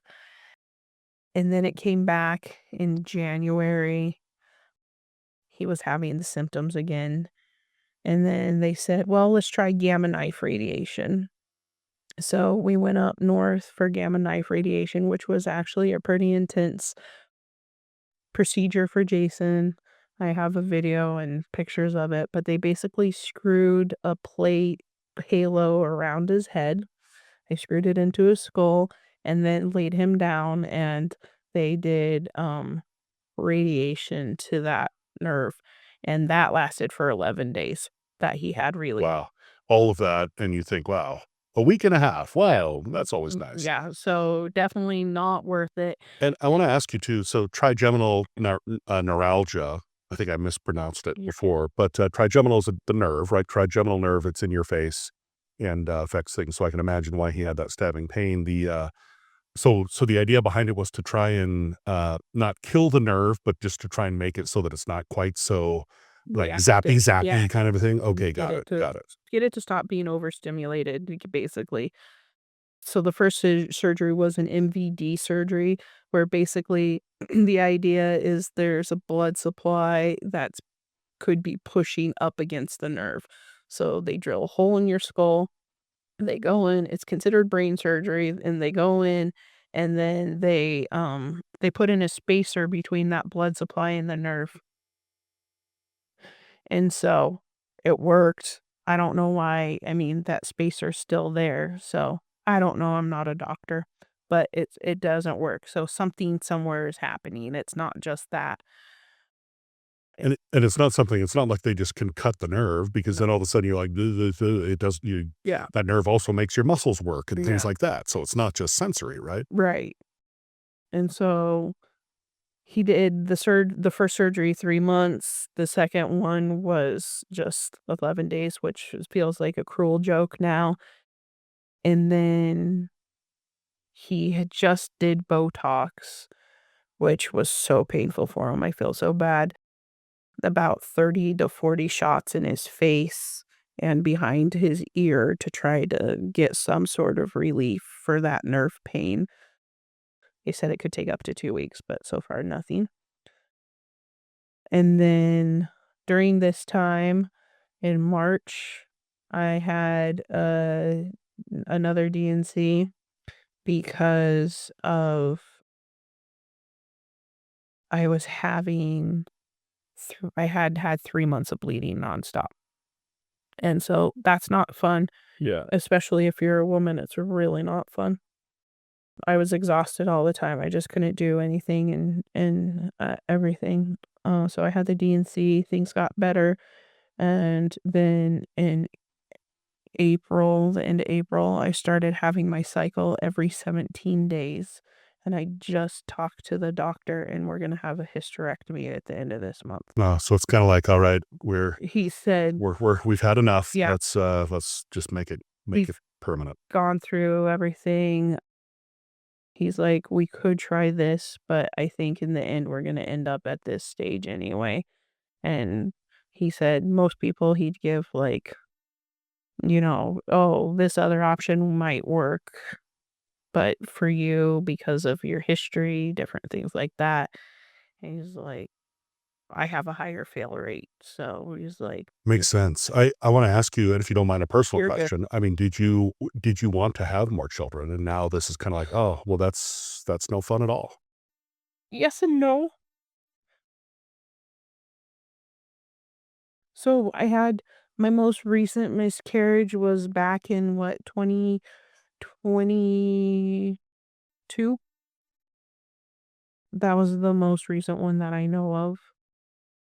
And then it came back in January. He was having the symptoms again, and then they said, "Well, let's try gamma knife radiation." So we went up north for gamma knife radiation, which was actually a pretty intense procedure for Jason. I have a video and pictures of it, but they basically screwed a plate halo around his head. They screwed it into his skull and then laid him down, and they did radiation to that nerve, and that lasted for 11 days that he had really. Wow. All of that, and you think, "Wow, a week and a half. Wow, that's always nice." Yeah, so definitely not worth it. And I wanna ask you too, so trigeminal neuralgia, I think I mispronounced it Yeah. before, but, trigeminal is the nerve, right? Trigeminal nerve, it's in your face and, affects things, so I can imagine why he had that stabbing pain. So the idea behind it was to try and, not kill the nerve, but just to try and make it so that it's not quite so, like, zappy, Reactive. Yeah. zappy kind of a thing? Okay, Get got it it, to got it. get it to stop being overstimulated, basically. So the first surgery was an MVD surgery where basically the idea is there's a blood supply that's could be pushing up against the nerve. So they drill a hole in your skull They go in, it's considered brain surgery, and they go in, and then they put in a spacer between that blood supply and the nerve, and so it worked. I don't know why, I mean, that spacer's still there, so I don't know, I'm not a doctor, but it doesn't work, so something somewhere is happening, it's not just that. It And it's not something it's not like they just can cut the nerve because No. then all of a sudden you're like, "Duh, duh, duh," it does you Yeah, that nerve also makes your muscles work and things yeah. like that. So it's not just sensory, right? Right, and so he did the first surgery 3 months, the second one was just 11 days, which feels like a cruel joke now, and then he had just did Botox, which was so painful for him, I feel so bad. About 30 to 40 shots in his face and behind his ear to try to get some sort of relief for that nerve pain. They said it could take up to 2 weeks, but so far nothing. And then during this time in March, I had, another DNC because of I was having I had had 3 months of bleeding nonstop, and so that's not fun, Yeah. especially if you're a woman, it's really not fun. I was exhausted all the time, I just couldn't do anything and everything, so I had the DNC, things got better, and then in the end of April, I started having my cycle every 17 days, and I just talked to the doctor, and we're gonna have a hysterectomy at the end of this month. So it's kinda like, "All right, He said, we've had enough. "Yeah, Let's just make it we've permanent." gone through everything." He's like, "We could try this, but I think in the end, we're gonna end up at this stage anyway." And he said most people he'd give, like, "Oh, this other option might work, but for you, because of your history, different things like that." And he's like, "I have a higher fail rate." So he's like, Makes sense. I wanna ask you, and if you don't mind, a personal "You're good." question. I mean, did you want to have more children? And now this is kinda like, "Oh, well, that's no fun at all." Yes and no. So I had my most recent miscarriage was back in what, 2022? That was the most recent one that I know of.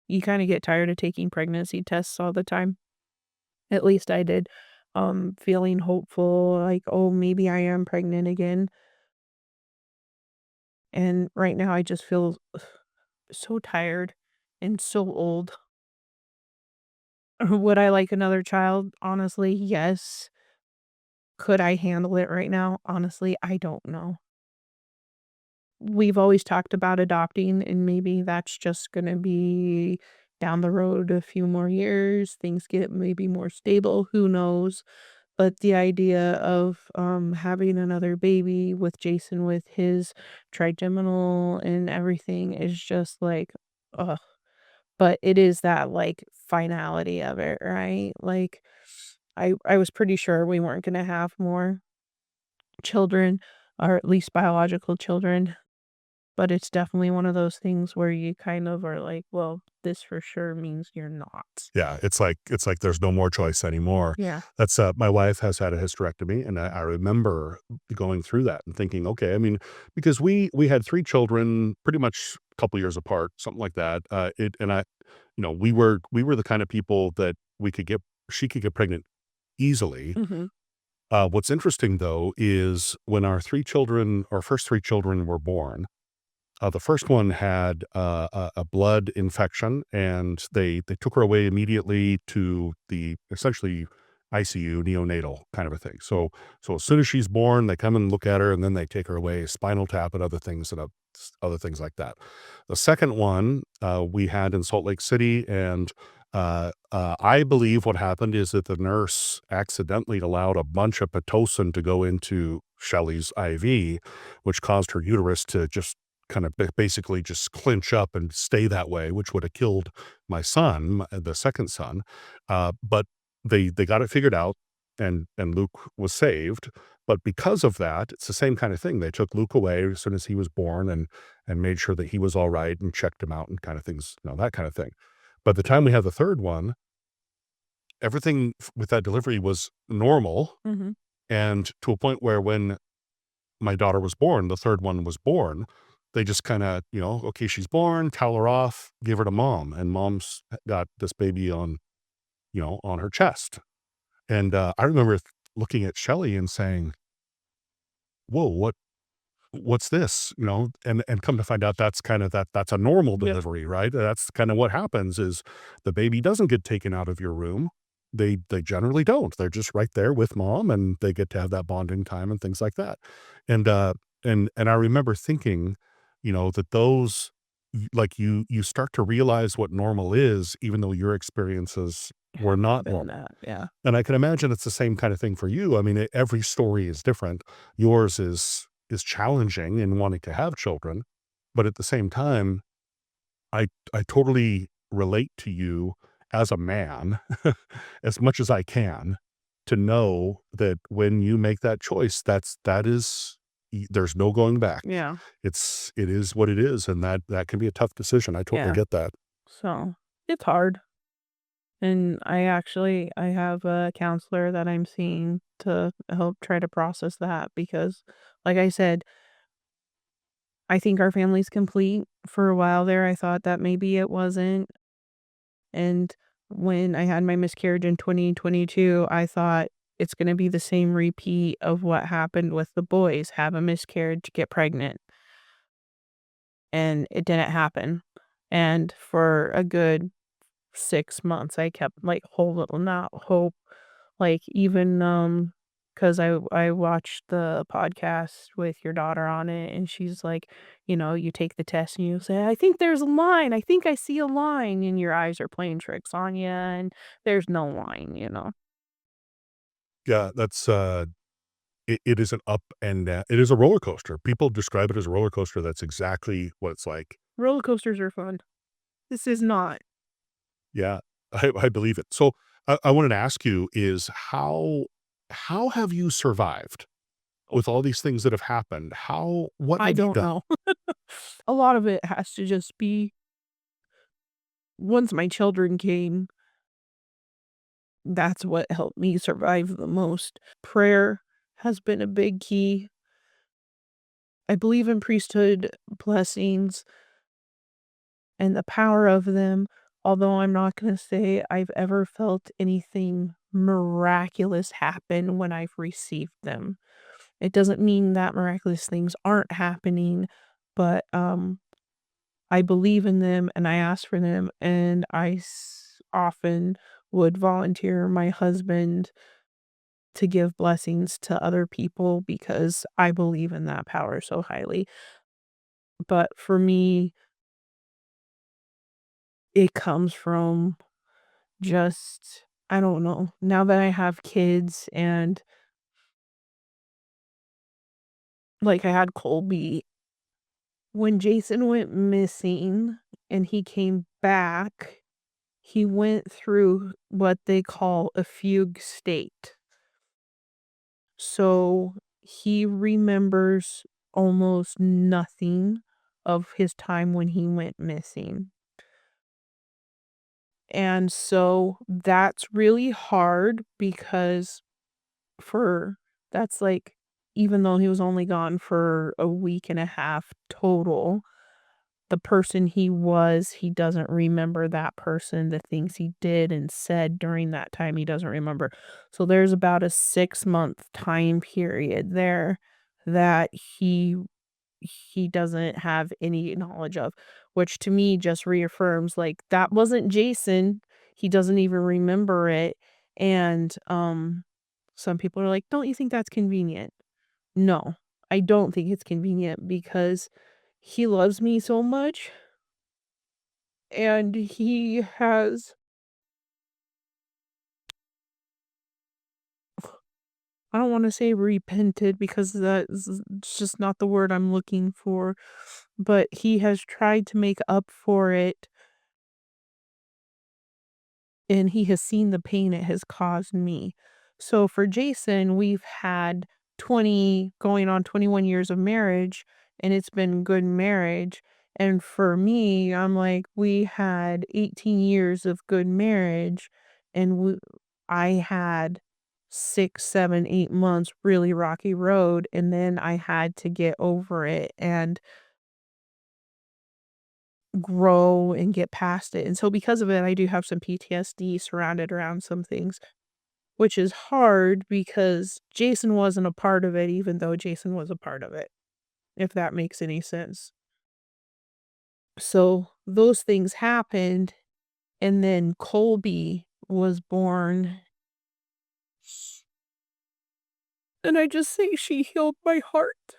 You kinda get tired of taking pregnancy tests all the time. At least I did. Feeling hopeful, like, "Oh, maybe I am pregnant again." And right now I just feel so tired and so old. Would I like another child? Honestly, yes. Could I handle it right now? Honestly, I don't know. We've always talked about adopting, and maybe that's just gonna be down the road a few more years, things get maybe more stable, who knows? But the idea of, having another baby with Jason with his trigeminal and everything is just like, ugh. But it is that, like, finality of it, right? Like, I was pretty sure we weren't gonna have more children, or at least biological children. But it's definitely one of those things where you kind of are like, "Well, this for sure means you're not." Yeah, it's like there's no more choice anymore. Yeah. That's, my wife has had a hysterectomy, and I remember going through that and thinking, "Okay," I mean, because we had 3 children pretty much a couple years apart, something like that, it and I we were the kind of people that we could get she could get pregnant easily. Mhm. What's interesting, though, is when our first 3 children were born, the first one had a blood infection, and they took her away immediately to the essentially ICU, neonatal kind of a thing. So as soon as she's born, they come and look at her, and then they take her away, spinal tap and other things like that. The second one we had in Salt Lake City, and I believe what happened is that the nurse accidentally allowed a bunch of pitocin to go into Shelley's IV, which caused her uterus to just kind of basically just clinch up and stay that way, which would have killed my son, the second son. But they got it figured out. and Luke was saved. But because of that, it's the same kind of thing. They took Luke away as soon as he was born and made sure that he was all right and checked him out and kind of things, that kind of thing. By the time we had the third one, everything with that delivery was normal, Mhm. and to a point where when my daughter was born, the third one was born, they just kinda, "Okay, she's born, towel her off, give her to mom," and mom's got this baby on her chest. And, I remember looking at Shelly and saying, "Whoa, what's this?" And come to find out that's a normal Yep. delivery, right? That's kinda what happens is the baby doesn't get taken out of your room. They generally don't. They're just right there with mom, and they get to have that bonding time and things like that. And, and I remember thinking, that those like, you start to realize what normal is even though your experiences were not Been normal. that, yeah. And I can imagine it's the same kind of thing for you. I mean, every story is different. Yours is challenging in wanting to have children, but at the same time, I totally relate to you as a man as much as I can to know that when you make that choice, there's no going back. Yeah, It is what it is, and that can be a tough decision. I totally yeah. get that. So, it's hard. And I have a counselor that I'm seeing to help try to process that because, like I said, I think our family's complete. For a while there, I thought that maybe it wasn't. And when I had my miscarriage in 2022, I thought it's going to be the same repeat of what happened with the boys, have a miscarriage, get pregnant. And it didn't happen. And for a good 6 months, I kept, like, holding out hope, like, even, because I watched the podcast with your daughter on it, and she's like, you take the test and you say, "I think there's a line. I think I see a line," and your eyes are playing tricks on you, and there's no line. Yeah, it is an up and down. It is a roller coaster. People describe it as a roller coaster. That's exactly what it's like. Roller coasters are fun. This is not. Yeah, I believe it. So I wanted to ask you is how have you survived with all these things that have happened? What I have you don't done? know. A lot of it has to just be once my children came, that's what helped me survive the most. Prayer has been a big key. I believe in priesthood blessings and the power of them, although I'm not gonna say I've ever felt anything miraculous happen when I've received them. It doesn't mean that miraculous things aren't happening, but, I believe in them and I ask for them, and often would volunteer my husband to give blessings to other people because I believe in that power so highly. But for me, it comes from just I don't know. Now that I have kids and like I had Colby, when Jason went missing and he came back, he went through what they call a fugue state. So he remembers almost nothing of his time when he went missing. And so that's really hard because for that's like even though he was only gone for a week and a half total, the person he was, he doesn't remember that person, the things he did and said during that time, he doesn't remember. So there's about a 6-month time period there that he doesn't have any knowledge of, which to me just reaffirms, like, that wasn't Jason. He doesn't even remember it, and, some people are like, "Don't you think that's convenient?" No, I don't think it's convenient because he loves me so much, and he has I don't wanna say repented because that's just not the word I'm looking for, but he has tried to make up for it and he has seen the pain it has caused me. So for Jason, we've had 20 going on 21 years of marriage, and it's been good marriage. And for me, I'm like, we had 18 years of good marriage, and I had 6, 7, 8 months really rocky road, and then I had to get over it and grow and get past it. And so because of it, I do have some PTSD surrounded around some things, which is hard because Jason wasn't a part of it, even though Jason was a part of it, if that makes any sense. So those things happened, and then Colby was born. And I just think she healed my heart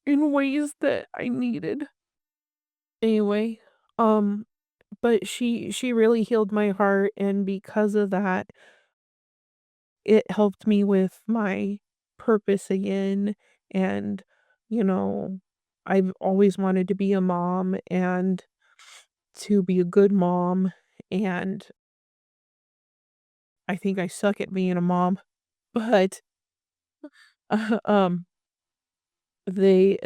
in ways that I needed. Anyway, um, but she really healed my heart, and because of that, it helped me with my purpose again, and, you know, I've always wanted to be a mom and to be a good mom, and I think I suck at being a mom, but, um, they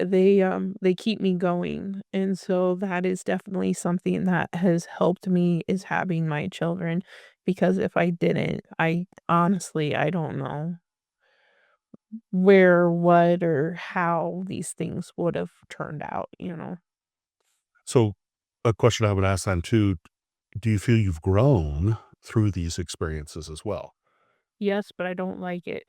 keep me going, and so that is definitely something that has helped me is having my children, because if I didn't, I honestly, I don't know where, what, or how these things would have turned out, you know? So, a question I would ask then too, do you feel you've grown through these experiences as well? Yes, but I don't like it.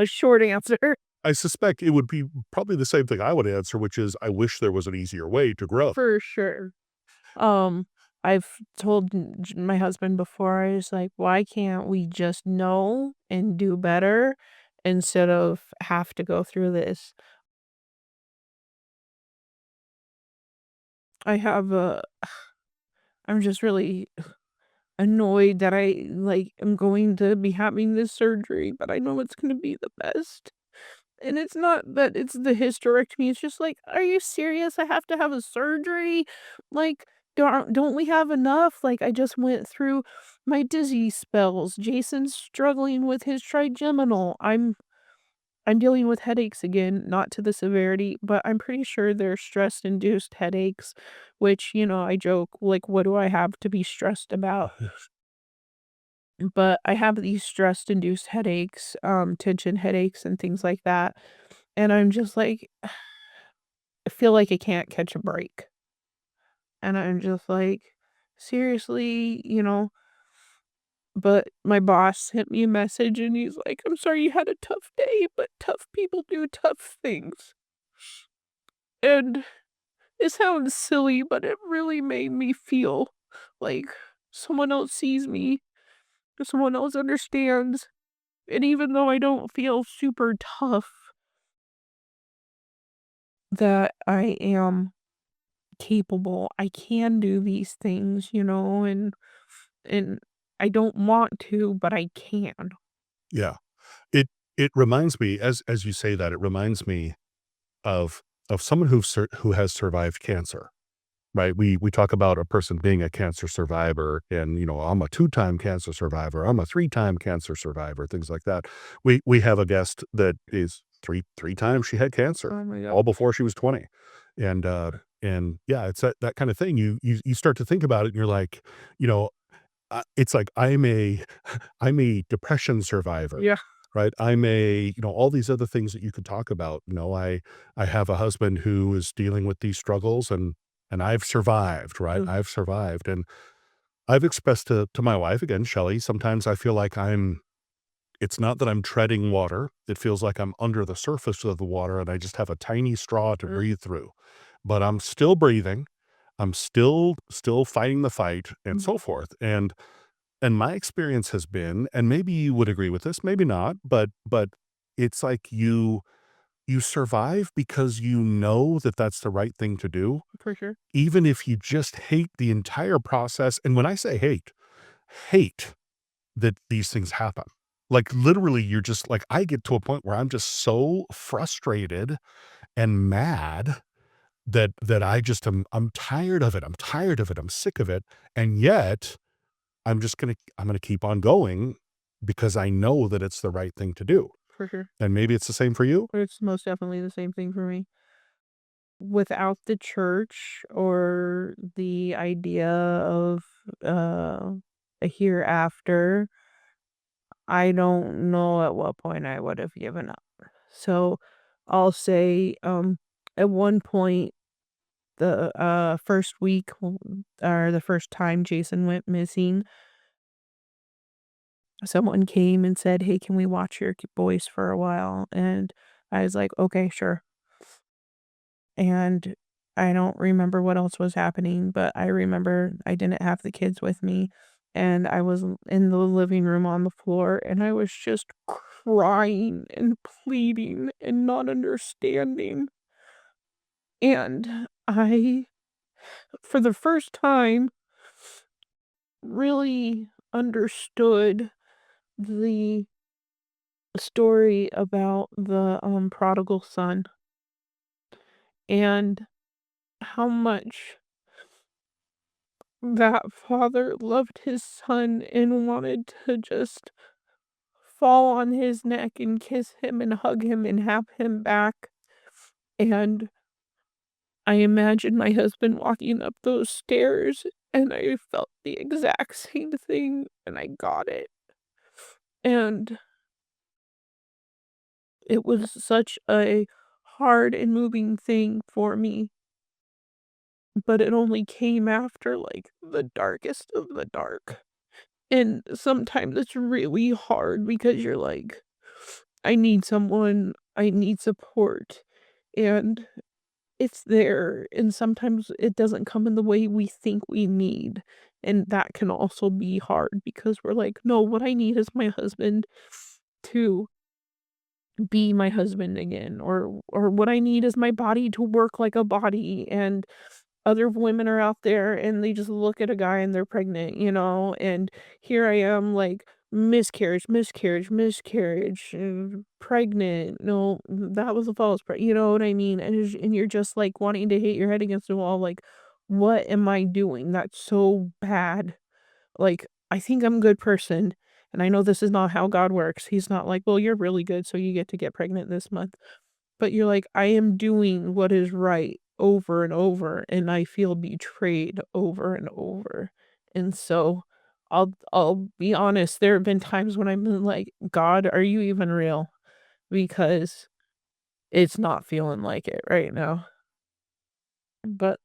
Short answer. I suspect it would be probably the same thing I would answer, which is, I wish there was an easier way to grow. For sure. Um, I've told my husband before, I was like, why can't we just know and do better instead of have to go through this? I have a, I'm just really annoyed that I like am going to be having this surgery, but I know it's going to be the best. And it's not that it's the hysterectomy, it's just like, "Are you serious? I have to have a surgery? Like, don't we have enough?" Like, I just went through my dizzy spells. Jason's struggling with his trigeminal. I'm dealing with headaches again, not to the severity, but I'm pretty sure they're stress-induced headaches, which, I joke, like, "What do I have to be stressed about?" But I have these stress-induced headaches, tension headaches and things like that, and I'm just like, I feel like I can't catch a break, and I'm just like, "Seriously?" But my boss sent me a message, and he's like, "I'm sorry you had a tough day, but tough people do tough things." And it sounds silly, but it really made me feel like someone else sees me, someone else understands, and even though I don't feel super tough, that I am capable. I can do these things, and I don't want to, but I can. Yeah. It reminds me, as you say that, it reminds me of someone who has survived cancer, right? We talk about a person being a cancer survivor and, I'm a two-time cancer survivor, I'm a three-time cancer survivor, things like that. We have a guest that is three times she had cancer, Oh my god. all before she was 20. And yeah, it's that kind of thing. You start to think about it and you're like, you know, it's like I'm a depression survivor, Yeah. right? All these other things that you could talk about. I have a husband who is dealing with these struggles and I've survived, right? Ugh, I've survived. And I've expressed to my wife again, Shelly, sometimes I feel like it's not that I'm treading water. It feels like I'm under the surface of the water and I just have a tiny straw to ugh, breathe through. But I'm still breathing. I'm still fighting the fight and mm, so forth. And my experience has been, and maybe you would agree with this, maybe not, but it's like you survive because you know that that's the right thing to do, for sure. even if you just hate the entire process. And when I say hate that these things happen. Like literally, you're just like, I get to a point where I'm just so frustrated and mad that I'm tired of it. I'm tired of it. I'm sick of it. And yet I'm gonna keep on going because I know that it's the right thing to do. For sure. And maybe it's the same for you? It's most definitely the same thing for me. Without the church or the idea of uh, a hereafter, I don't know at what point I would have given up. So I'll say, at one point, the first week or the first time Jason went missing, someone came and said, "Hey, can we watch your boys for a while?" And I was like, "Okay, sure." And I don't remember what else was happening, but I remember I didn't have the kids with me, and I was in the living room on the floor, and I was just crying and pleading and not understanding. And I, for the first time, really understood the story about the prodigal son and how much that father loved his son and wanted to just fall on his neck and kiss him and hug him and have him back. And I imagine my husband walking up those stairs, and I felt the exact same thing, and I got it. And it was such a hard and moving thing for me, but it only came after like the darkest of the dark. And sometimes it's really hard because you're like, I need someone, I need support, and it's there. And sometimes it doesn't come in the way we think we need. And that can also be hard because we're like, no, what I need is my husband to be my husband again, or what I need is my body to work like a body. And other women are out there and they just look at a guy and they're pregnant, and here I am like miscarriage, pregnant. No, that was a false you know what I mean? And you're just like wanting to hit your head against the wall, like, what am I doing? That's so bad. Like, I think I'm a good person, and I know this is not how God works. He's not like, "Well, you're really good, so you get to get pregnant this month." But you're like, "I am doing what is right over and over, and I feel betrayed over and over." And so, I'll be honest, there have been times when I've been like, "God, are you even real?" Because it's not feeling like it right now. But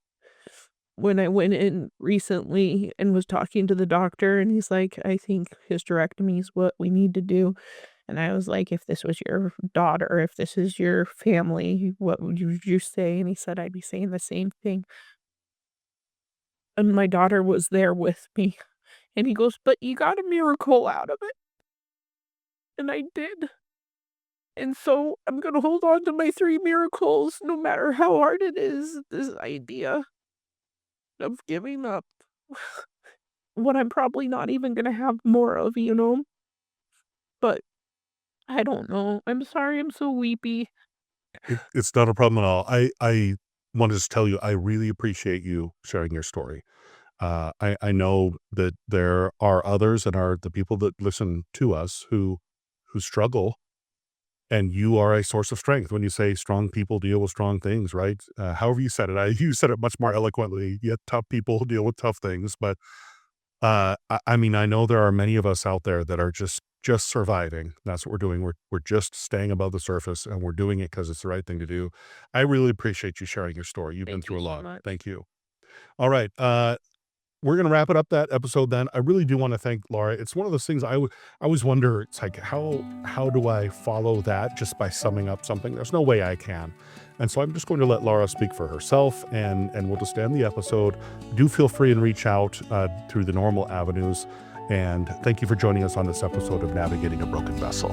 when I went in recently and was talking to the doctor, and he's like, "I think hysterectomy is what we need to do." And I was like, "If this was your daughter, if this is your family, what would you say?" And he said, "I'd be saying the same thing." And my daughter was there with me. And he goes, "But you got a miracle out of it." And I did. And so I'm gonna hold on to my 3 miracles no matter how hard it is, this idea of giving up what I'm probably not even gonna have more of, you know? But I don't know. I'm sorry I'm so weepy. It's not a problem at all. I wanted to tell you, I really appreciate you sharing your story. I know that there are others and are the people that listen to us who struggle, and you are a source of strength when you say strong people deal with strong things, right? However you said it, you said it much more eloquently. Yet tough people deal with tough things, but I mean, I know there are many of us out there that are just surviving. That's what we're doing. We're just staying above the surface, and we're doing it because it's the right thing to do. I really appreciate you sharing your story. You've been Thank you through a so lot. much. Thank you. All right. We're gonna wrap it up that episode then. I really do want to thank Laura. It's one of those things I always wonder, it's like how do I follow that just by summing up something? There's no way I can. And so I'm just going to let Laura speak for herself, and we'll just end the episode. Do feel free and reach out through the normal avenues. And thank you for joining us on this episode of Navigating a Broken Vessel.